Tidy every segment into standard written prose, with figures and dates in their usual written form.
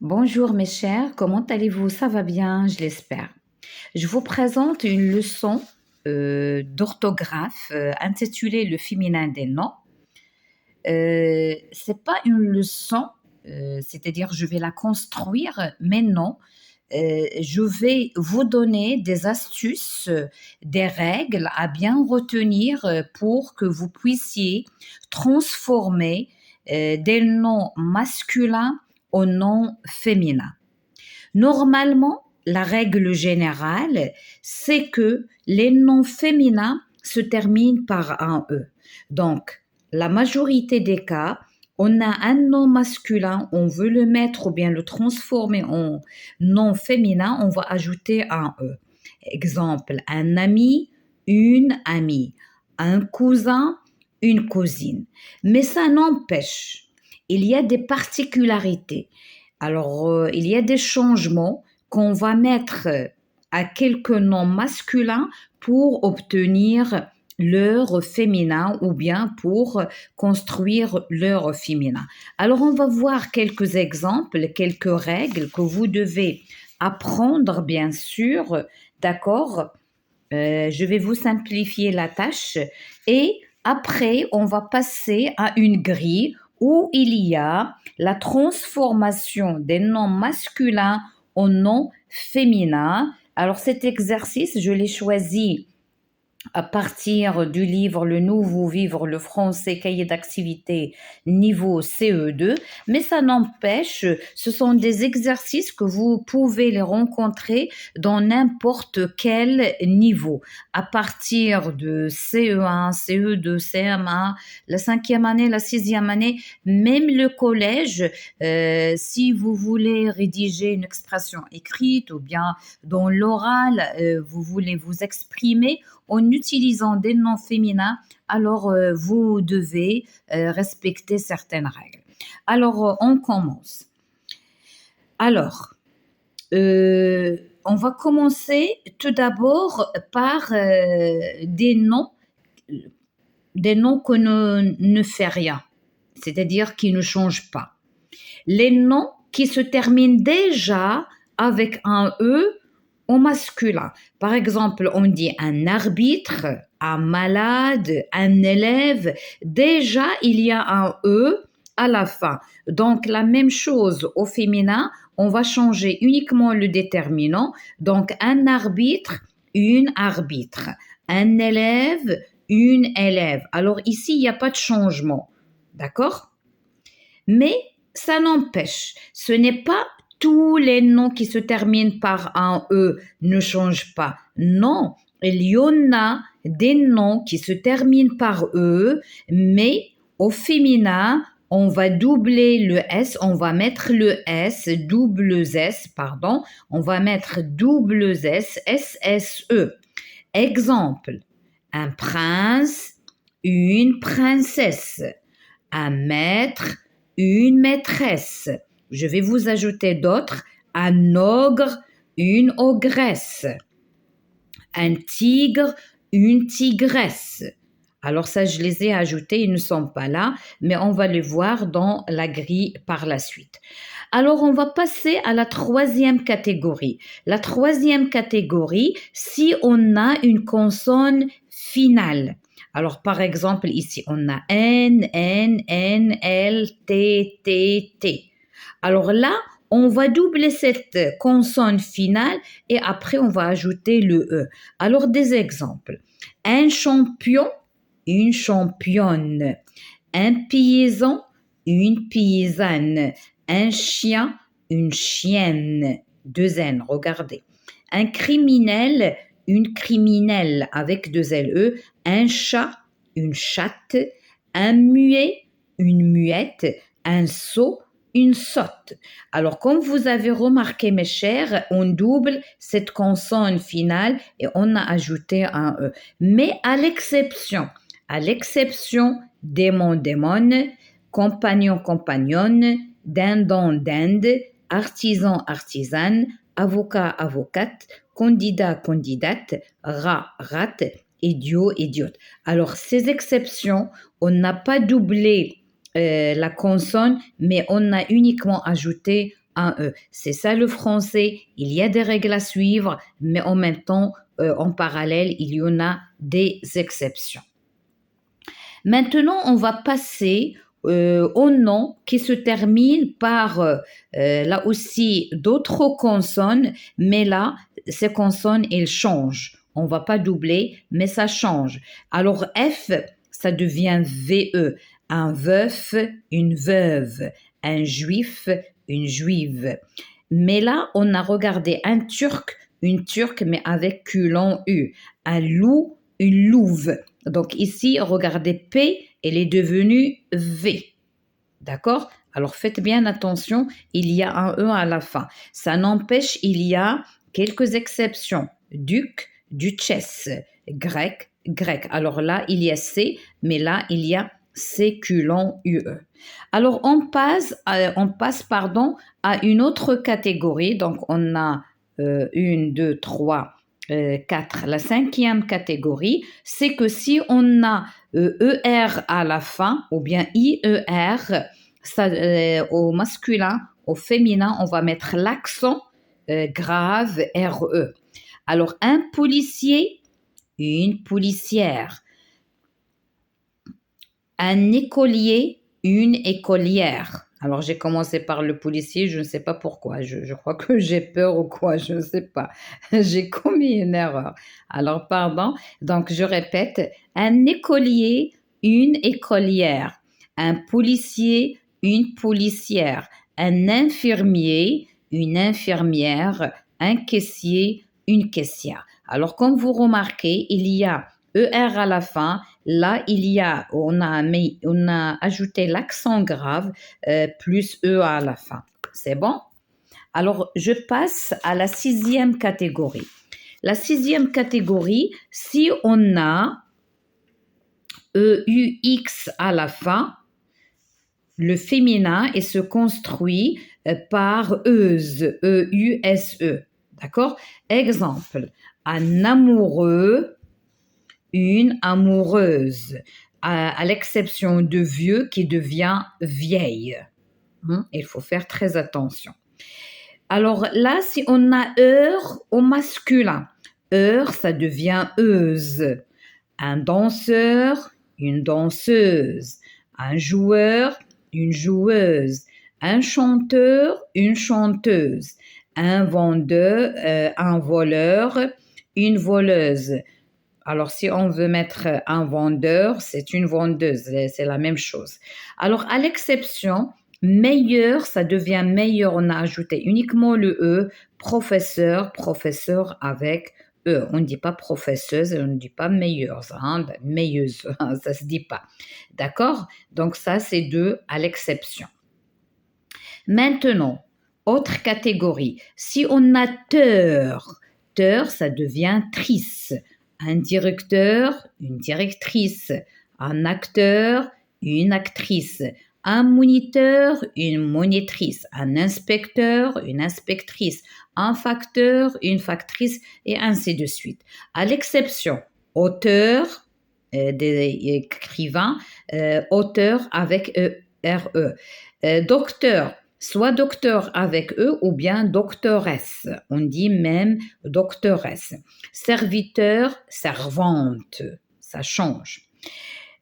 Bonjour mes chers, comment allez-vous? Ça va bien, je l'espère. Je vous présente une leçon d'orthographe intitulée Le féminin des noms. C'est pas une leçon, c'est-à-dire je vais la construire, mais non, je vais vous donner des astuces, des règles à bien retenir pour que vous puissiez transformer des noms masculins en noms féminins. Normalement, la règle générale, c'est que les noms féminins se terminent par un E. Donc, la majorité des cas, on a un nom masculin, on veut le mettre ou bien le transformer en nom féminin, on va ajouter un E. Exemple, un ami, une amie, un cousin, une cousine. Mais ça n'empêche, il y a des particularités. Alors, il y a des changements qu'on va mettre à quelques noms masculins pour obtenir leur féminin ou bien pour construire leur féminin. Alors, on va voir quelques exemples, quelques règles que vous devez apprendre, bien sûr, d'accord? Je vais vous simplifier la tâche et après, on va passer à une grille où il y a la transformation des noms masculins en noms féminins. Alors cet exercice, je l'ai choisi à partir du livre Le Nouveau Vivre le français, cahier d'activité niveau CE2, mais ça n'empêche, ce sont des exercices que vous pouvez les rencontrer dans n'importe quel niveau, à partir de CE1, CE2, CM1, la cinquième année, la sixième année, même le collège, si vous voulez rédiger une expression écrite ou bien dans l'oral, vous voulez vous exprimer, en utilisant des noms féminins, alors vous devez respecter certaines règles. Alors, on commence. Alors, on va commencer tout d'abord par des noms que ne fait rien, c'est-à-dire qui ne changent pas. Les noms qui se terminent déjà avec un E au masculin. Par exemple, on dit un arbitre, un malade, un élève. Déjà, il y a un E à la fin. Donc, la même chose au féminin, on va changer uniquement le déterminant. Donc, un arbitre, une arbitre. Un élève, une élève. Alors, ici, il n'y a pas de changement. D'accord? Mais ça n'empêche, ce n'est pas tous les noms qui se terminent par un E ne changent pas. Non, il y en a des noms qui se terminent par E, mais au féminin, on va doubler le S, on va mettre le S, double S, pardon, on va mettre double S, SSE. Exemple, un prince, une princesse, un maître, une maîtresse. Je vais vous ajouter d'autres. Un ogre, une ogresse. Un tigre, une tigresse. Alors ça, je les ai ajoutés, ils ne sont pas là, mais on va les voir dans la grille par la suite. Alors, on va passer à la troisième catégorie. La troisième catégorie, si on a une consonne finale. Alors, par exemple, ici, on a N, L, T. Alors là, on va doubler cette consonne finale et après, on va ajouter le E. Alors, des exemples. Un champion, une championne. Un paysan, une paysanne. Un chien, une chienne. Deux N, regardez. Un criminel, une criminelle avec deux LE. Un chat, une chatte. Un muet, une muette. Un sot, une sotte. Alors, comme vous avez remarqué, mes chers, on double cette consonne finale et on a ajouté un E. Mais à l'exception démon, démonne, compagnon, compagnonne, dindon, dinde, artisan, artisane, avocat, avocate, candidat, candidate, rat, rate, idiot, idiote. Alors, ces exceptions, on n'a pas doublé la consonne, mais on a uniquement ajouté un E. C'est ça le français. Il y a des règles à suivre, mais en même temps, en parallèle, il y en a des exceptions. Maintenant, on va passer au nom qui se termine par là aussi d'autres consonnes, mais là, ces consonnes, elles changent. On ne va pas doubler, mais ça change. Alors F, ça devient VE. Un veuf, une veuve. Un juif, une juive. Mais là, on a regardé un turc, une turque, mais avec Q long U. Un loup, une louve. Donc ici, regardez P, elle est devenue V. D'accord? Alors faites bien attention, il y a un E à la fin. Ça n'empêche, il y a quelques exceptions. Duc, duchesse, grec, grec. Alors là, il y a C, mais là, il y a CQ long UE. Alors on passe à une autre catégorie. Donc on a 1, 2, 3, 4. La cinquième catégorie, c'est que si on a ER à la fin ou bien IER, ça, au masculin, au féminin, on va mettre l'accent grave RE. Alors un policier, une policière. Un écolier, une écolière. Alors j'ai commencé par le policier, je ne sais pas pourquoi, je crois que j'ai peur ou quoi, je ne sais pas. J'ai commis une erreur. Alors pardon, donc je répète, un écolier, une écolière, un policier, une policière, un infirmier, une infirmière, un caissier, une caissière. Alors comme vous remarquez, il y a ER à la fin. Là, on a ajouté l'accent grave plus E à la fin. C'est bon? Alors, je passe à la sixième catégorie. La sixième catégorie, si on a EUX à la fin, le féminin il se construit par euse, E-U-S-E. D'accord? Exemple, un amoureux, une amoureuse, à l'exception de vieux qui devient vieille. Il faut faire très attention. Alors là, si on a heure au masculin, heure, ça devient euse. Un danseur, une danseuse. Un joueur, une joueuse. Un chanteur, une chanteuse. Un vendeur, un voleur, une voleuse. Alors, si on veut mettre un vendeur, c'est une vendeuse, c'est la même chose. Alors, à l'exception, meilleur, ça devient meilleur, on a ajouté uniquement le E, professeur, professeur avec E. On ne dit pas professeuse, on ne dit pas meilleure, meilleuse, ça se dit pas. D'accord? Donc, ça, c'est deux à l'exception. Maintenant, autre catégorie. Si on a teur, ça devient trice. Un directeur, une directrice, un acteur, une actrice, un moniteur, une monitrice, un inspecteur, une inspectrice, un facteur, une factrice, et ainsi de suite. À l'exception, auteur, des écrivains, auteur avec RE, docteur, soit docteur avec E ou bien doctoresse. On dit même doctoresse. Serviteur, servante. Ça change.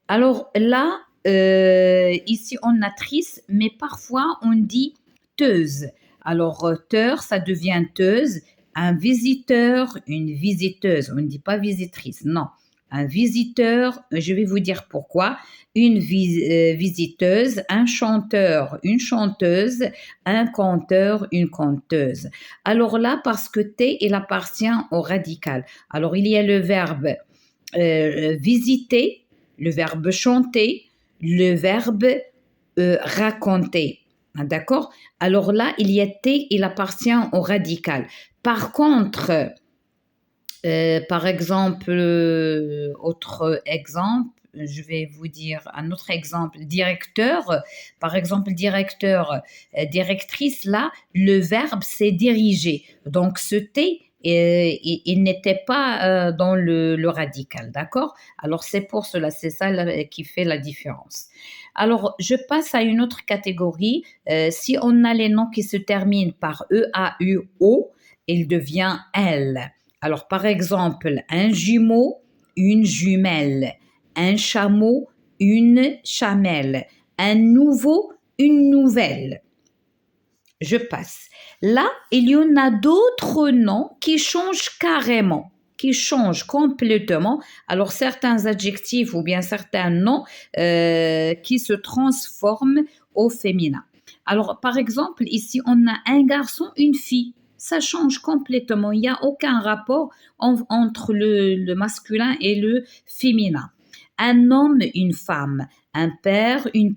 Alors là, ici on a trice, mais parfois on dit teuse. Alors teur, ça devient teuse. Un visiteur, une visiteuse. On ne dit pas visitrice, non. Un visiteur, je vais vous dire pourquoi. Une visiteuse, un chanteur, une chanteuse, un conteur, une conteuse. Alors là, parce que T, il appartient au radical. Alors, il y a le verbe visiter, le verbe chanter, le verbe raconter. D'accord? Alors là, il y a T, il appartient au radical. Par contre, par exemple, autre exemple, je vais vous dire un autre exemple, directeur, par exemple, directeur, directrice, là, le verbe c'est diriger. Donc, ce T, il n'était pas dans le radical, d'accord? Alors c'est pour cela, c'est ça qui fait la différence. Alors je passe à une autre catégorie. Si on a les noms qui se terminent par E, A, U, O, il devient L. Alors par exemple, un jumeau, une jumelle, un chameau, une chamelle, un nouveau, une nouvelle. Je passe. Là, il y en a d'autres noms qui changent carrément, qui changent complètement. Alors, certains adjectifs ou bien certains noms qui se transforment au féminin. Alors, par exemple, ici, on a un garçon, une fille. Ça change complètement. Il n'y a aucun rapport entre le masculin et le féminin. Un homme, une femme. Un père, une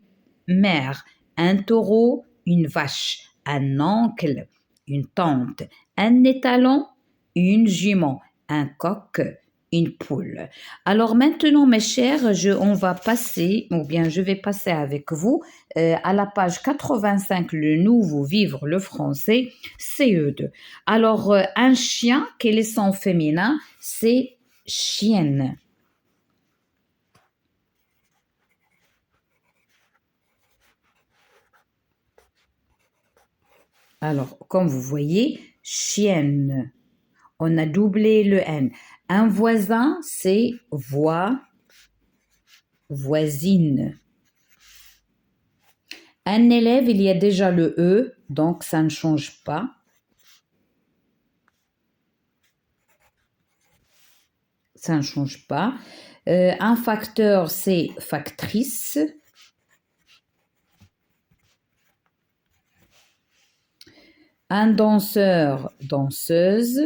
mère. Un taureau, une vache. Un oncle, une tante, un étalon, une jument, un coq, une poule. Alors maintenant, mes chers, on va passer, ou bien je vais passer avec vous à la page 85, le nouveau vivre le français, CE2. Alors, un chien, quel est son féminin? C'est chienne. Alors, comme vous voyez, chienne. On a doublé le N. Un voisin, c'est voisine. Un élève, il y a déjà le E, donc ça ne change pas. Ça ne change pas. Un facteur, c'est factrice. Un danseur, danseuse.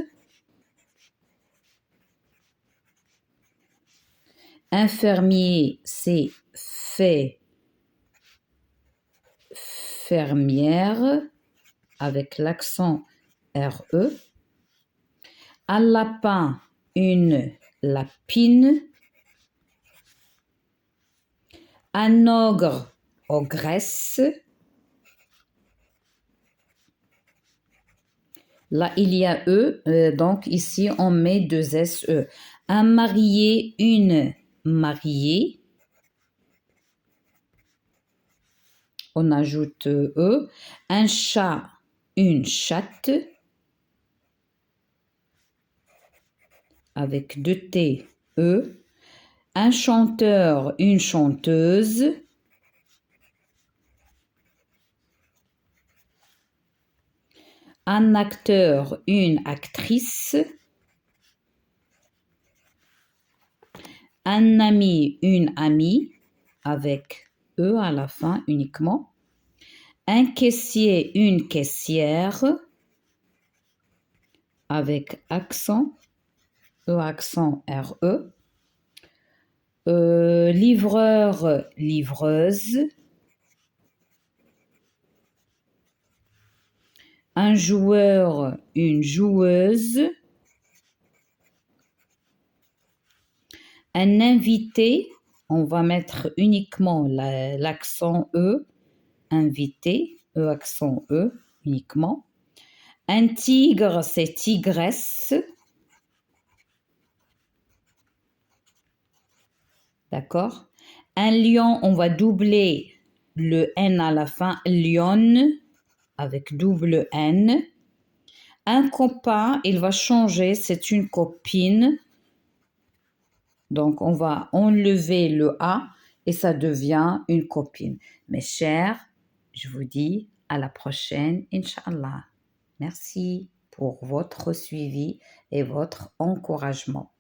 Infirmier, c'est fermière avec l'accent RE. Un lapin, une lapine. Un ogre, ogresse. Là, il y a E, donc ici, on met deux SE. Un marié, une mariée. On ajoute E. Un chat, une chatte. Avec deux T, E. Un chanteur, une chanteuse. Un acteur, une actrice. Un ami, une amie, avec E à la fin uniquement. Un caissier, une caissière, avec accent, E accent RE. Livreur, livreuse. Un joueur, une joueuse. Un invité, on va mettre uniquement l'accent E, invité, E accent E uniquement. Un tigre, c'est tigresse. D'accord? Un lion, on va doubler le N à la fin, lionne, avec double N. Un copain, il va changer, c'est une copine. Donc, on va enlever le A et ça devient une copine. Mes chers, je vous dis à la prochaine, Inch'Allah. Merci pour votre suivi et votre encouragement.